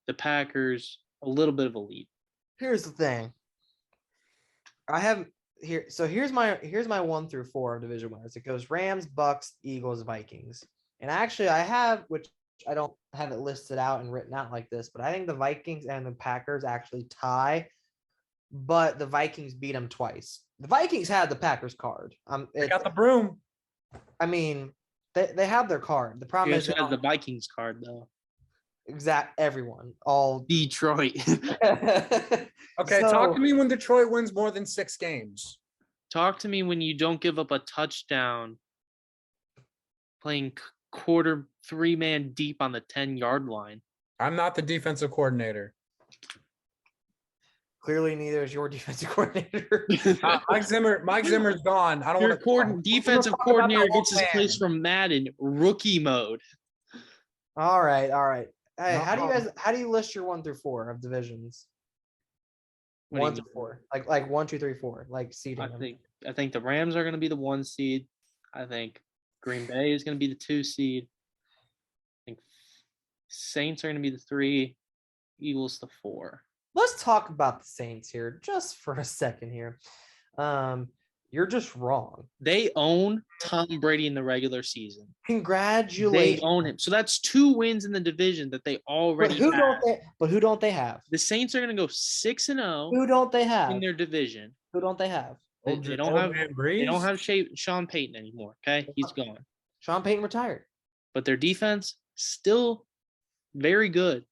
the Packers a little bit of a lead. Here's the thing. I have here. So here's my 1 through 4 of division winners. It goes Rams, Bucks, Eagles, Vikings. And actually I have, which I don't have it listed out and written out like this, but I think the Vikings and the Packers actually tie, but the Vikings beat them twice. The Vikings had the Packers card. They got the broom. I mean, they have their card. The problem is You have the Vikings card, though. Everyone, all Detroit. Okay, talk to me when Detroit wins more than 6 games. Talk to me when you don't give up a touchdown playing quarter 3-man deep on the 10-yard line. I'm not the defensive coordinator. Clearly, neither is your defensive coordinator. Mike Zimmer's gone. I don't Your want to. defensive coordinator gets his place from Madden rookie mode. All right. Hey, No. how do you list your 1 through 4 of divisions? What do you 1 to 4, like 1, 2, 3, 4, like seeding them. I think the Rams are going to be the 1 seed. I think Green Bay is going to be the 2 seed. I think Saints are going to be the 3, Eagles the 4. Let's talk about the Saints here just for a second here. You're just wrong. They own Tom Brady in the regular season. Congratulations. They own him. So that's 2 wins in the division that they already have. Who don't they have? The Saints are going to go 6-0 Who don't they have? in their division. Who don't they have? They don't have Sean Payton anymore. Okay, he's gone. Sean Payton retired. But their defense still very good.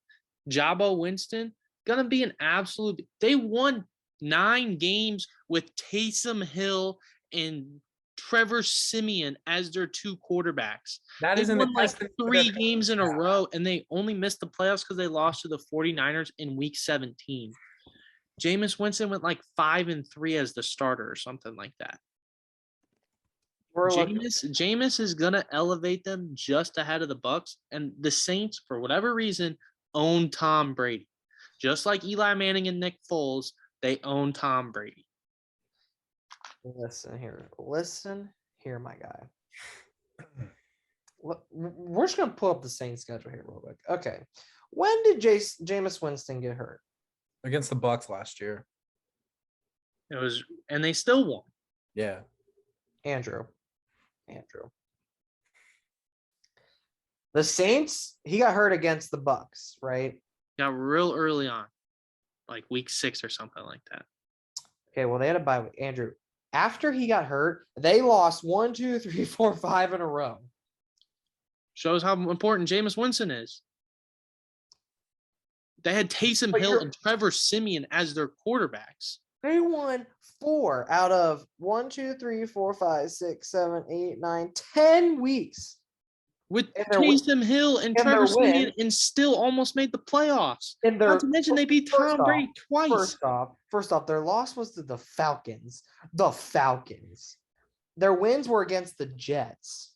Jabo Winston gonna be an absolute. They won 9 games with Taysom Hill and Trevor Siemian as their 2 quarterbacks. That They isn't won a like testament. 3 games in a row, and they only missed the playoffs because they lost to the 49ers in week 17. Jameis Winston went like 5-3 as the starter or something like that. Jameis is gonna elevate them just ahead of the Bucks, and the Saints, for whatever reason, own Tom Brady. Just like Eli Manning and Nick Foles, they own Tom Brady. Listen here, my guy. We're just gonna pull up the Saints schedule here real quick. Okay, when did Jameis Winston get hurt? Against the Bucks last year. And they still won. Yeah. Andrew. The Saints, he got hurt against the Bucks, right? Got real early on. like week 6 or something like that. Okay, well, they had a bye week. Andrew, after he got hurt, they lost 1, 2, 3, 4, 5 in a row. Shows how important Jameis Winston is. They had Taysom But Hill you're- and Trevor Siemian as their quarterbacks. They won 4 out of 1, 2, 3, 4, 5, 6, 7, 8, 9, 10 weeks. With And their win- Taysom Hill and and Trevor their win- Siemian and still almost made the playoffs. And their Not to mention they beat first Tom off- Brady twice. First off, their loss was to the Falcons. The Falcons. Their wins were against the Jets.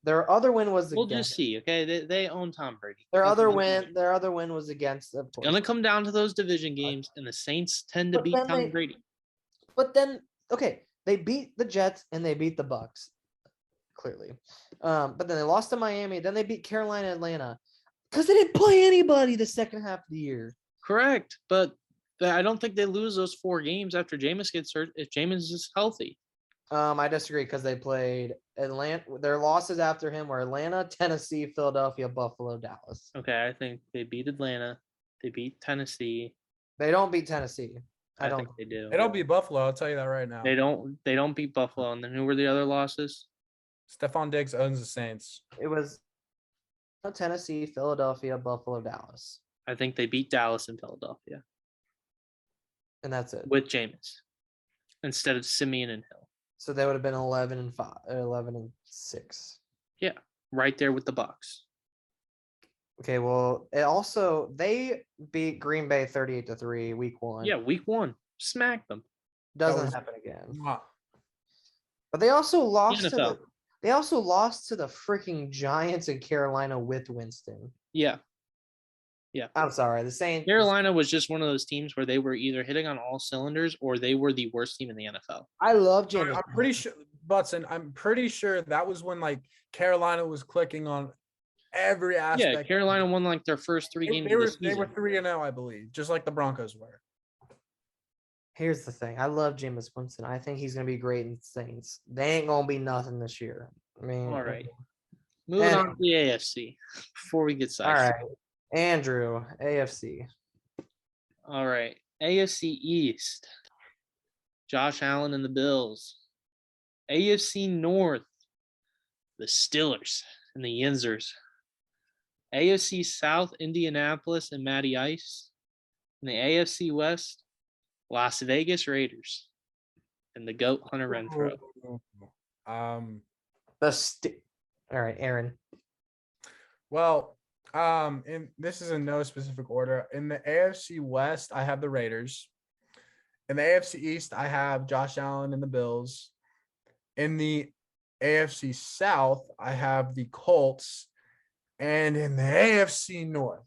Their other win was We'll against. just see, okay? They own Tom Brady. Their Doesn't other matter. win. Their other win was against. Of It's course. gonna come down to those division games, and the Saints tend to But beat then Tom they- Brady. But then, okay, they beat the Jets and they beat the Bucks, clearly. But then they lost to Miami. Then they beat Carolina, Atlanta, because they didn't play anybody the second half of the year. Correct, but I don't think they lose those 4 games after Jameis gets hurt if Jameis is healthy. I disagree because they played Atlanta. Their losses after him were Atlanta, Tennessee, Philadelphia, Buffalo, Dallas. Okay, I think they beat Atlanta. They beat Tennessee. They don't beat Tennessee. I don't. think they do. They don't beat Buffalo. I'll tell you that right now. They don't beat Buffalo. And then who were the other losses? Stephon Diggs owns the Saints. It was Tennessee, Philadelphia, Buffalo, Dallas, I think they beat Dallas and Philadelphia and that's it. with Jameis instead of Simeon and Hill. So they would have been 11-5, 11-6. Right there with the Bucks. Okay, well, they beat Green Bay 38-3 week 1. Yeah, week 1. Smack them. Doesn't was- happen again. Mwah. But they also lost to NFL. the freaking Giants in Carolina with Winston. Yeah. I'm sorry, the Saints. Carolina was just one of those teams where they were either hitting on all cylinders or they were the worst team in the NFL. I love James. I'm pretty sure, Butson. I'm pretty sure that was when like Carolina was clicking on every aspect. Yeah, Carolina won like their first 3 games They of were the season. 3-0, I believe, just like the Broncos were. Here's the thing. I love Jameis Winston. I think he's gonna be great in Saints. They ain't gonna be nothing this year. I mean, All right. Moving on to the AFC before we get All right. sidetracked. Andrew, AFC. All right. AFC East. Josh Allen and the Bills. AFC North. The Steelers and the Yinzers. AFC South, Indianapolis and Matty Ice. And the AFC West, Las Vegas Raiders. And the GOAT Hunter Renfro. Um. All right, Aaron. Well, and this is in no specific order. In the AFC West, I have the Raiders. In the AFC East, I have Josh Allen and the Bills. In the AFC South, I have the Colts. And in the AFC North,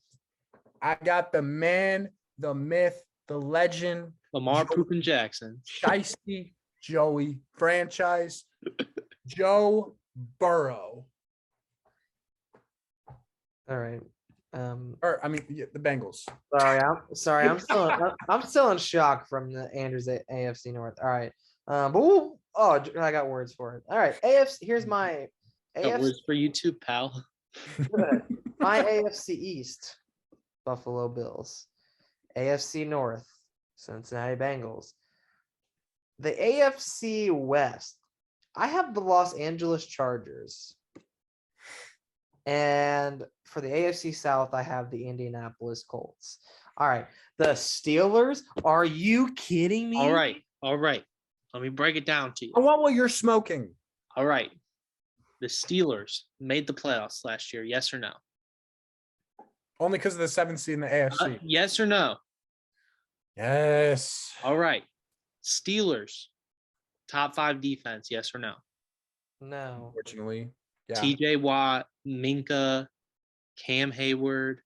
I got the man, the myth, the legend, Lamar Joe- Poopin Jackson. Shiesty Joey franchise, Joe Burrow. All right. Or the Bengals. Sorry. I'm still in shock from the Andrews AFC North. All right. I got words for it. All right. AFC. Here's my That AFC. was for you too, pal. My AFC East, Buffalo Bills. AFC North, Cincinnati Bengals. The AFC West, I have the Los Angeles Chargers. And for the AFC South, I have the Indianapolis Colts. All right. The Steelers, are you kidding me? All right. Let me break it down to you. I want what you're smoking. All right. The Steelers made the playoffs last year. Yes or no? Only because of the 7th seed in the AFC. Yes or no? Yes. All right. Steelers, top 5 defense. Yes or no? No. Unfortunately. Yeah. TJ Watt, Minka, Cam Hayward.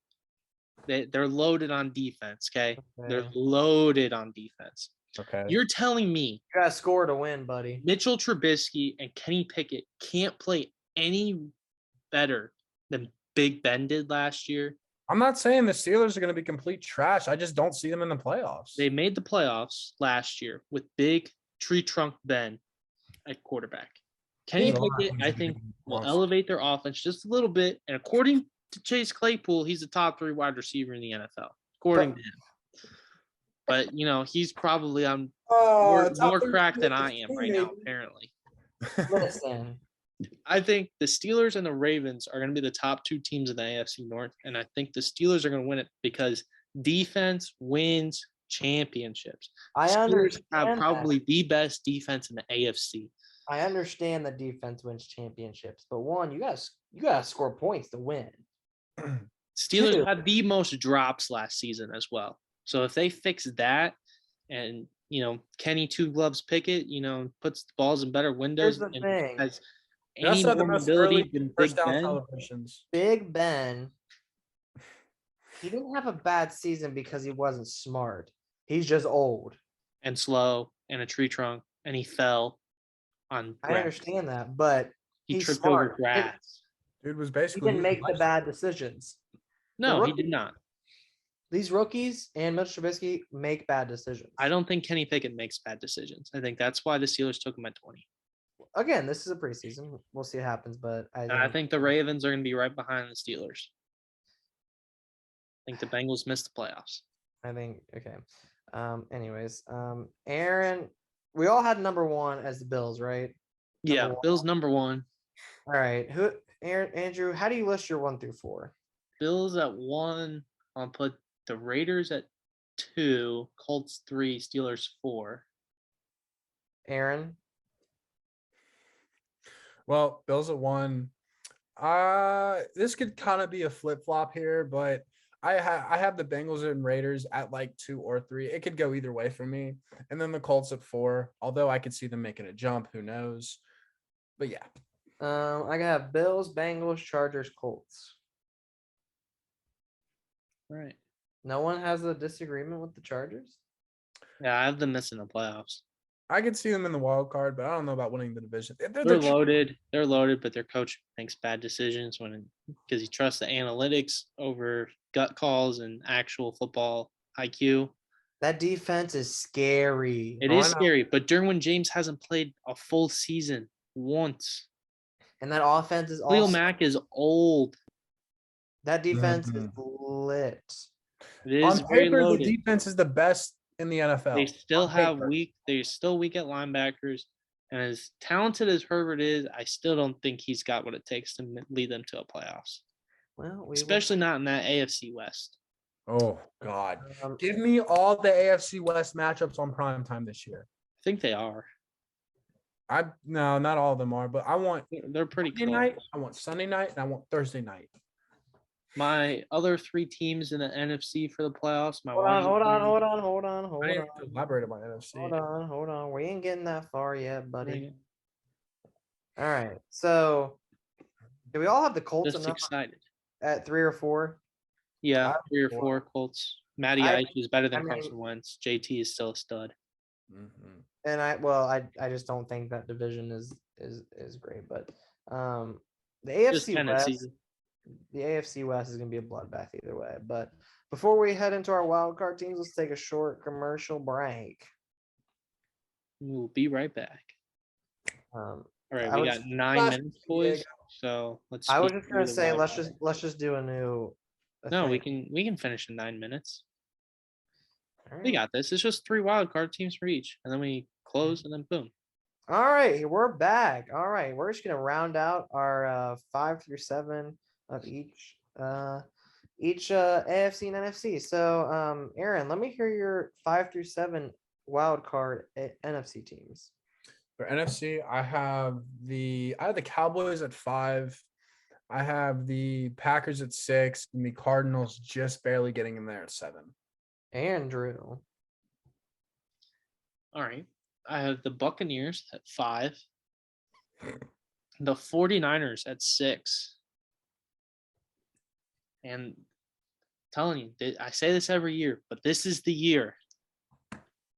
They're loaded on defense. Okay. They're Okay. loaded on defense. Okay. You're telling me You gotta score to win, buddy. Mitchell Trubisky and Kenny Pickett can't play any better than Big Ben did last year? I'm not saying the Steelers are going to be complete trash. I just don't see them in the playoffs. They made the playoffs last year with big tree trunk Ben at quarterback. Kenny Yeah. Pickett, I think, will elevate their offense just a little bit. And according to Chase Claypool, he's a top 3 wide receiver in the NFL. According to him. but he's probably on Oh, more crack than I am right now, apparently. Listen, I think the Steelers and the Ravens are going to be the top 2 teams in the AFC North, and I think the Steelers are going to win it because defense wins championships. I Steelers understand have that. probably the best defense in the AFC. I understand that defense wins championships, but one, you gotta score points to win. Steelers Two. had the most drops last season as well. So if they fix that and Kenny Two Gloves Pickett, puts the balls in better windows Here's the and thing. has They any also had the more most mobility early than first Big down Ben. celebrations. Big Ben, he didn't have a bad season because he wasn't smart. He's just old. And slow and a tree trunk, and he fell on I grass. understand that, but He he's tripped smart. over grass. Dude was He basically didn't make the bad decisions. No, he rookie- did not. These rookies and Mitch Trubisky make bad decisions. I don't think Kenny Pickett makes bad decisions. I think that's why the Steelers took him at 20. Again, this is a preseason. We'll see what happens, but And I think the Ravens are going to be right behind the Steelers. I think the Bengals missed the playoffs. okay. Anyways, Aaron, we all had number 1 as the Bills, right? Yeah, Number 1. Bills number 1. All right. Andrew, how do you list your 1 through 4? Bills at 1. I'll put the Raiders at 2, Colts 3, Steelers 4. Aaron? Well, Bills at 1. This could kind of be a flip-flop here, but I have the Bengals and Raiders at like 2 or 3. It could go either way for me. And then the Colts at 4, although I could see them making a jump, who knows. But yeah. I have Bills, Bengals, Chargers, Colts. Right. No one has a disagreement with the Chargers? Yeah, I have them missing the playoffs. I could see them in the wild card, but I don't know about winning the division. They're loaded. They're loaded, but their coach makes bad decisions because he trusts the analytics over gut calls and actual football IQ. That defense is scary. It is scary, but Derwin James hasn't played a full season once. And that offense is Khalil also Mack is old. that defense is lit. It is On very paper, loaded. the defense is the best in the NFL. They still on have paper. they're still weak at linebackers. And as talented as Herbert is, I still don't think he's got what it takes to lead them to a playoffs. Well, Especially not in that AFC West. Oh God! Give me all the AFC West matchups on prime time this year. I think they are. No, not all of them are, but I want They're pretty Monday close. night, I want Sunday night, and I want Thursday night. My other 3 teams in the NFC for the playoffs. Hold on. I didn't have to elaborate about NFC. Hold on. We ain't getting that far yet, buddy. All right. So, do we all have the Colts Just excited. at 3 or 4? Yeah, 3 or 4. 4 Colts. Matty I- Ice is better than I mean- Carson Wentz. JT is still a stud. Mm-hmm. And I just don't think that division is great, but the Just AFC tendencies. West, the AFC West is going to be a bloodbath either way. But before we head into our wild card teams, let's take a short commercial break. We'll be right back. All right, we got 9 minutes, boys. So let's. I was speak just going to through the say wild let's card. just do a new. No, thing. we can finish in 9 minutes. All We right. got this. It's just 3 wild card teams for each, and then we close, and then boom. All right, we're back. All right, we're just gonna round out our 5 through 7 of each AFC and NFC. So, Aaron, let me hear your 5 through 7 wild card NFC teams. For NFC, I have the Cowboys at 5. I have the Packers at 6, and the Cardinals just barely getting in there at 7. Andrew. All right. I have the Buccaneers at 5. The 49ers at 6. And I'm telling you, I say this every year, but this is the year.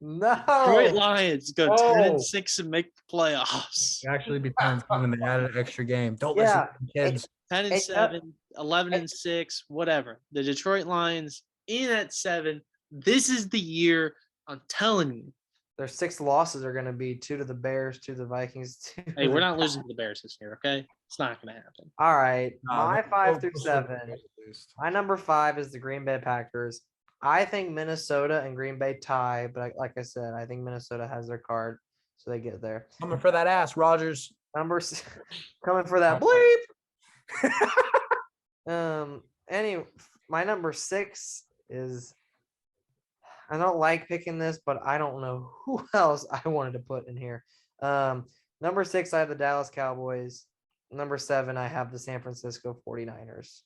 Detroit No. Lions go 10-6 and make the playoffs. It actually be 10-7. They added an extra game. Don't Yeah, listen to the kids. 10-7, 11-6, whatever. The Detroit Lions in at 7. This is the year. I'm telling you. Their 6 losses are gonna be 2 to the Bears, 2 to the Vikings. 2 to Hey, we're the- not losing to the Bears this year, okay? It's not going to happen. All right, my No, 5 they'll through still 7. at least. My number 5 is the Green Bay Packers. I think Minnesota and Green Bay tie, but like I said, I think Minnesota has their card, so they get there. Coming for that ass, Rogers. Numbers coming for that bleep. My number 6 is, I don't like picking this, but I don't know who else I wanted to put in here. Number 6, I have the Dallas Cowboys. Number 7, I have the San Francisco 49ers.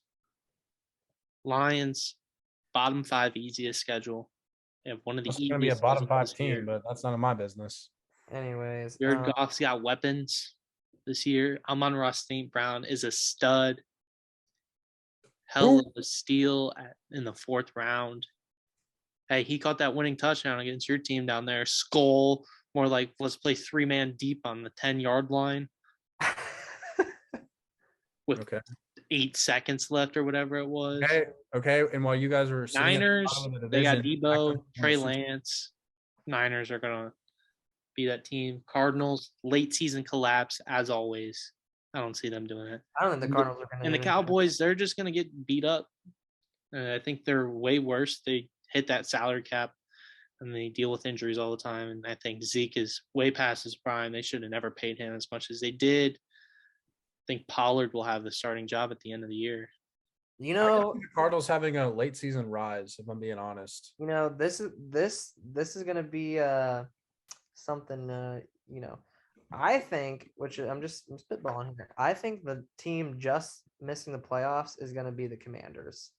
Lions, bottom 5 easiest schedule. They have one of the It's easiest. going to be a bottom 5 schedules this year. team, but that's none of my business. Anyways, Jared Goff's got weapons this year. Amon-Ra St. Brown is a stud. Hell of a steal in the 4th round. Hey, he caught that winning touchdown against your team down there. Skull, more like let's play 3-man deep on the 10-yard line with 8 seconds left or whatever it was. Okay. And while you guys were Niners, they got Debo, Trey Lance. Lance. Niners are gonna be that team. Cardinals, late season collapse as always. I don't see them doing it. I don't think the Cardinals are going to. And the Cowboys, they're just gonna get beat up. I think they're way worse. They hit that salary cap and they deal with injuries all the time. And I think Zeke is way past his prime. They should have never paid him as much as they did. I think Pollard will have the starting job at the end of the year. You know, the Cardinals having a late season rise, if I'm being honest. You know, this is going to be something. I think, which I'm spitballing here. I think the team just missing the playoffs is going to be the Commanders.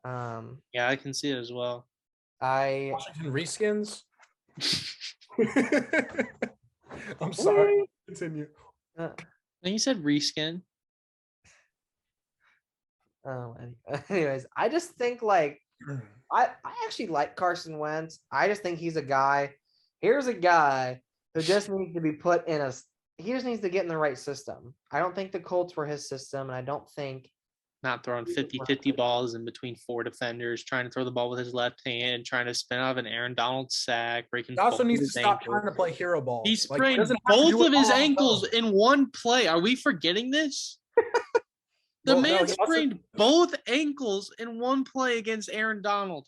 Yeah, I can see it as well. Washington reskins. I'm sorry. Continue. You said reskin. Anyways, I just think I actually like Carson Wentz. I just think he's a guy. Here's a guy who just needs to be put in he just needs to get in the right system. I don't think the Colts were his system, and I don't think not throwing 50-50 balls in between 4 defenders, trying to throw the ball with his left hand, trying to spin out of an Aaron Donald sack, breaking. He also needs to stop trying to play hero ball. He sprained both of his ankles in one play. Are we forgetting this? The man sprained both ankles in one play against Aaron Donald.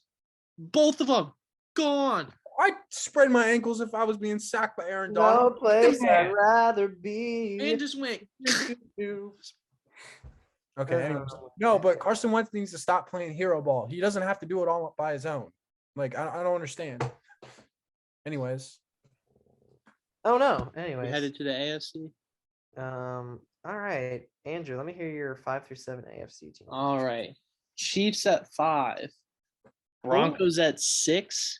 Both of them gone. I'd sprain my ankles if I was being sacked by Aaron Donald. No place I'd rather be. And just went. Okay, anyways. No, but Carson Wentz needs to stop playing hero ball. He doesn't have to do it all by his own. I don't understand. Anyways. Oh no. Anyways. We headed to the AFC. All right, Andrew. Let me hear your 5 through 7 AFC team. All right. Chiefs at 5. Broncos at 6.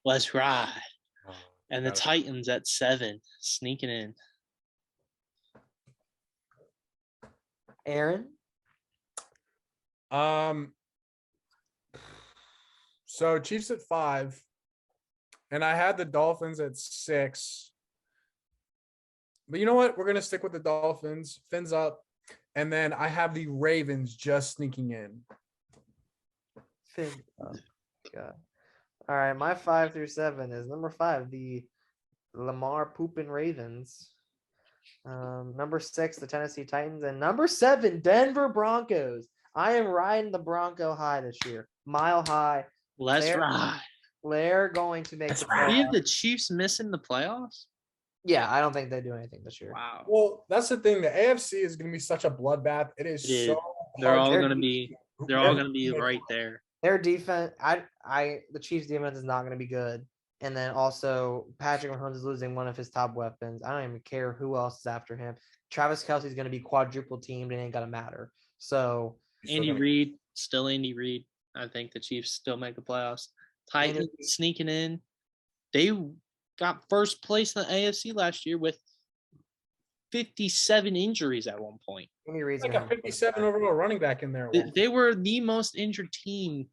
Let's ride. And the Titans at 7, sneaking in. Aaron? So Chiefs at 5, and I had the Dolphins at 6. But you know what? We're going to stick with the Dolphins. Fins up. And then I have the Ravens just sneaking in. Fins up. God. All right, my 5 through 7 is number 5, the Lamar pooping Ravens. Number 6, the Tennessee Titans, and number 7, Denver Broncos. I am riding the Bronco high this year, mile high. Let's ride. They're going to make the playoffs. We have the Chiefs missing the playoffs. Yeah, I don't think they do anything this year. Wow. Well, that's the thing. The AFC is going to be such a bloodbath. It is so. They're all going to be. They're all going to be right there. Their defense, the Chiefs' defense is not going to be good. And then also, Patrick Mahomes is losing one of his top weapons. I don't even care who else is after him. Travis Kelce's going to be quadruple teamed and it ain't going to matter. So Andy Reid, still Andy Reid. I think the Chiefs still make the playoffs. Titans sneaking in. They got first place in the AFC last year with 57 injuries at one point. Andy Reid's like a 57 overall running back in there. They were the most injured team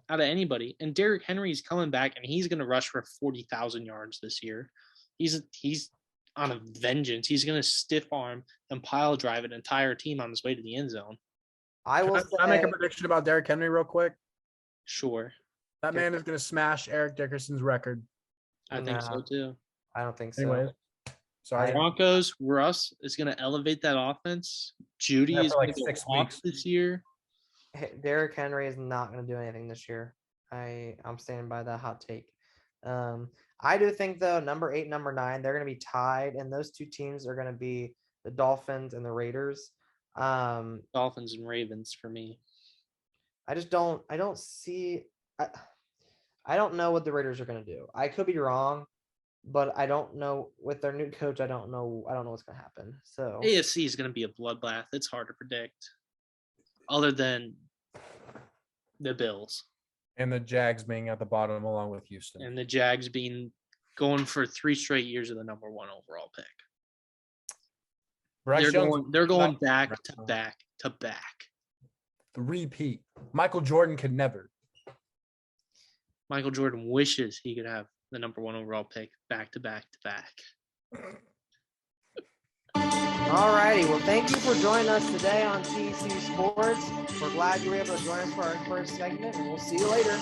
out of anybody. And Derrick Henry is coming back, and he's going to rush for 40,000 yards this year. He's on a vengeance. He's going to stiff arm and pile drive an entire team on his way to the end zone. Can I make a prediction about Derrick Henry real quick? Sure. That man is going to smash Eric Dickerson's record. I think so too. I don't think so. Anyways, sorry. Broncos, Russ is going to elevate that offense. Judy is like going to 6 go off weeks this year. Derrick Henry is not going to do anything this year. I'm standing by that hot take. I do think though number 8, number 9, they're going to be tied, and those two teams are going to be the Dolphins and the Raiders. Dolphins and Ravens for me. I don't see. I don't know what the Raiders are going to do. I could be wrong, but I don't know with their new coach. I don't know what's going to happen. So AFC is going to be a bloodbath. It's hard to predict, other than the Bills And the Jags being at the bottom along with Houston. and the Jags going for 3 straight years of the number 1 overall pick. Bryce Young's They're going not back right to now. back to back. The repeat. Michael Jordan could never. Michael Jordan wishes he could have the number 1 overall pick back to back to back. all righty. Well, thank you for joining us today on TC Sports. We're glad you were able to join us for our first segment, and we'll see you later.